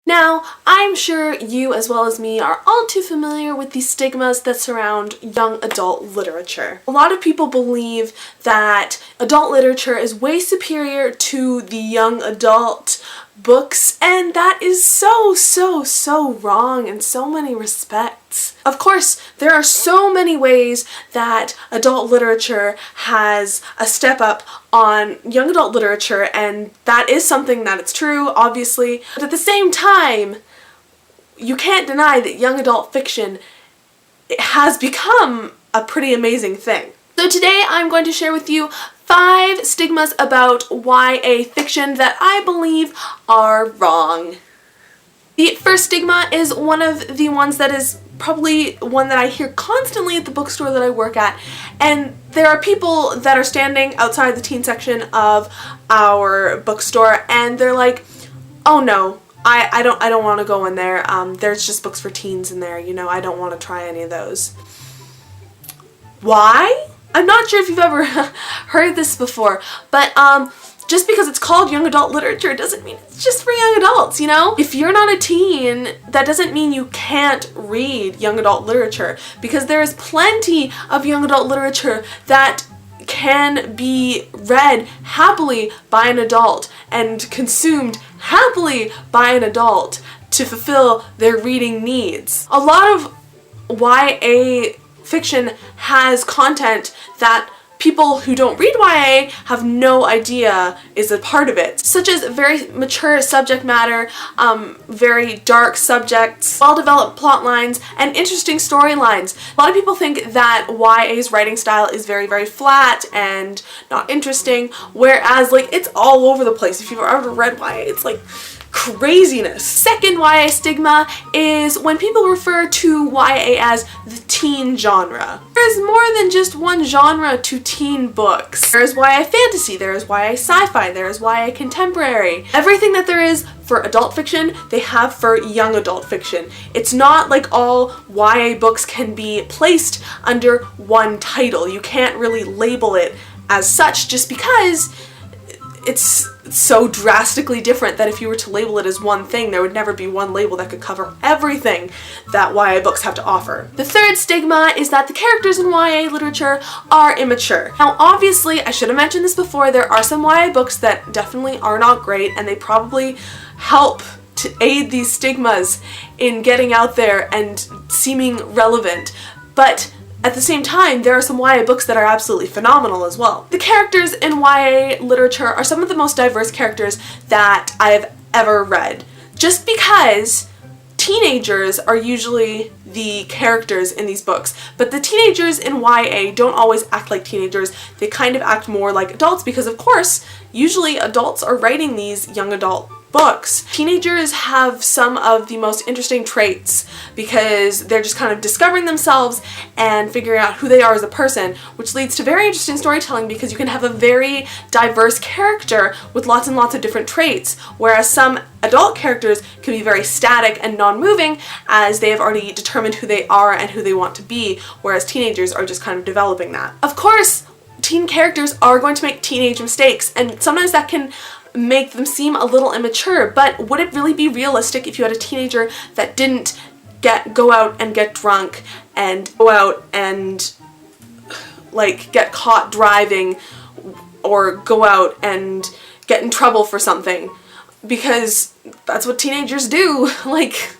Now, I'm sure you as well as me are all too familiar with the stigmas that surround young adult literature. A lot of people believe that adult literature is way superior to the young adult books, and that is so wrong in so many respects. Of course, there are so many ways that adult literature has a step up on young adult literature, and that is something that it's true, obviously. But at the same time, you can't deny that young adult fiction has become a pretty amazing thing. So today I'm going to share with you 5 stigmas about YA fiction that I believe are wrong. The first stigma is one of the ones that is probably one that I hear constantly at the bookstore that I work at, and there are people that are standing outside the teen section of our bookstore and they're like, oh no, I don't want to go in there, there's just books for teens in there, you know, I don't want to try any of those. Why? I'm not sure if you've ever heard this before, but just because it's called young adult literature doesn't mean it's just for young adults, you know? If you're not a teen, that doesn't mean you can't read young adult literature, because there is plenty of young adult literature that can be read happily by an adult and consumed happily by an adult to fulfill their reading needs. A lot of YA fiction has content that people who don't read YA have no idea is a part of it, such as very mature subject matter, very dark subjects, well-developed plot lines, and interesting storylines. A lot of people think that YA's writing style is very flat and not interesting, whereas like it's all over the place. If you've ever read YA, it's like craziness. Second YA stigma is when people refer to YA as the teen genre. There is more than just one genre to teen books. There is YA fantasy, there is YA sci-fi, there is YA contemporary. Everything that there is for adult fiction, they have for young adult fiction. It's not like all YA books can be placed under one title. You can't really label it as such just because it's so drastically different that if you were to label it as one thing, there would never be one label that could cover everything that YA books have to offer. The third stigma is that the characters in YA literature are immature. Now obviously, I should have mentioned this before, there are some YA books that definitely are not great, and they probably help to aid these stigmas in getting out there and seeming relevant, but at the same time, there are some YA books that are absolutely phenomenal as well. The characters in YA literature are some of the most diverse characters that I have ever read. Just because teenagers are usually the characters in these books, but the teenagers in YA don't always act like teenagers. They kind of act more like adults because, of course, usually adults are writing these young adult books. Teenagers have some of the most interesting traits because they're just kind of discovering themselves and figuring out who they are as a person, which leads to very interesting storytelling because you can have a very diverse character with lots and lots of different traits, whereas some adult characters can be very static and non-moving as they have already determined who they are and who they want to be, whereas teenagers are just kind of developing that. Of course, teen characters are going to make teenage mistakes, and sometimes that can make them seem a little immature, but would it really be realistic if you had a teenager that didn't go out and get drunk and go out and like get caught driving or go out and get in trouble for something? Because that's what teenagers do. Like,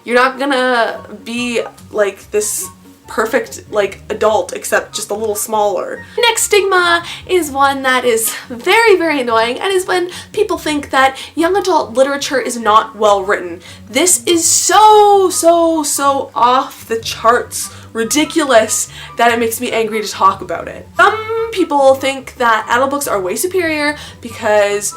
you're not gonna be like this perfect like adult except just a little smaller. Next stigma is one that is very annoying, and is when people think that young adult literature is not well written. This is so off the charts ridiculous that it makes me angry to talk about it. Some people think that adult books are way superior because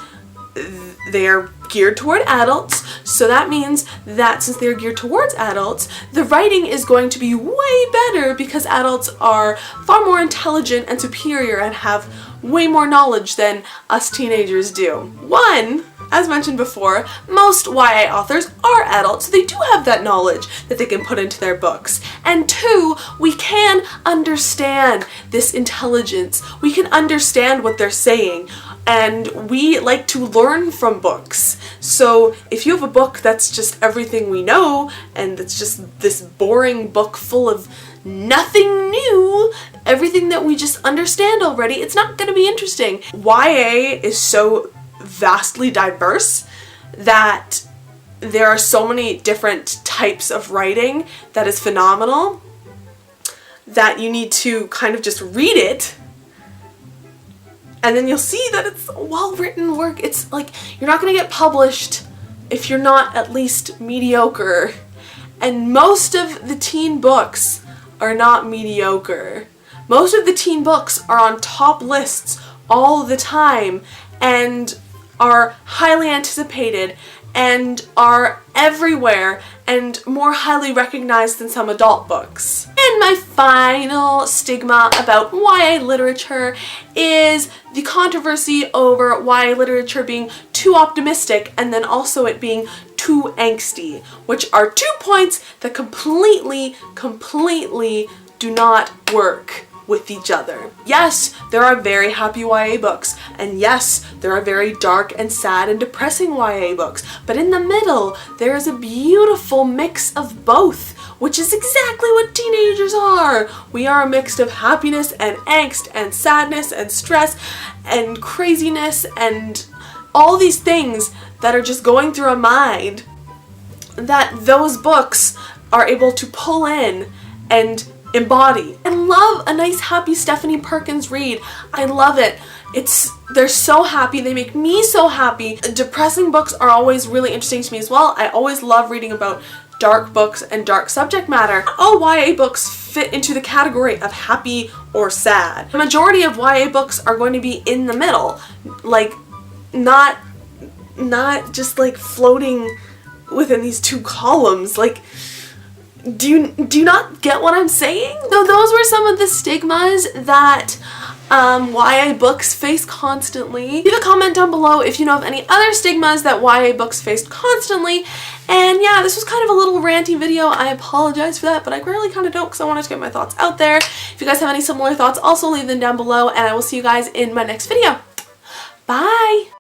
they are geared toward adults, so that means that since they're geared towards adults, the writing is going to be way better because adults are far more intelligent and superior and have way more knowledge than us teenagers do. One, as mentioned before, most YA authors are adults, so they do have that knowledge that they can put into their books. And two, we can understand this intelligence. We can understand what they're saying. and we like to learn from books. So if you have a book that's just everything we know, and it's just this boring book full of nothing new, everything that we just understand already, it's not going to be interesting. YA is so vastly diverse that there are so many different types of writing that is phenomenal that you need to kind of just read it, and then you'll see that it's well-written work. It's like, you're not going to get published if you're not at least mediocre. And most of the teen books are not mediocre. Most of the teen books are on top lists all the time and are highly anticipated and are everywhere and more highly recognized than some adult books. And my final stigma about YA literature is the controversy over YA literature being too optimistic and then also it being too angsty, which are 2 points that completely do not work with each other. Yes, there are very happy YA books, and yes, there are very dark and sad and depressing YA books, but in the middle, there is a beautiful mix of both, which is exactly what teenagers are. We are a mix of happiness and angst and sadness and stress and craziness and all these things that are just going through our mind that those books are able to pull in and embody. I love a nice happy Stephanie Perkins read. I love it. They're so happy. They make me so happy. Depressing books are always really interesting to me as well. I always love reading about dark books and dark subject matter. All YA books fit into the category of happy or sad. The majority of YA books are going to be in the middle, like not just like floating within these two columns. Like, do you not get what I'm saying? So those were some of the stigmas that YA books face constantly. Leave a comment down below if you know of any other stigmas that YA books faced constantly. And yeah, this was kind of a little ranty video. I apologize for that, but I really kind of don't because I wanted to get my thoughts out there. If you guys have any similar thoughts, also leave them down below, and I will see you guys in my next video. Bye!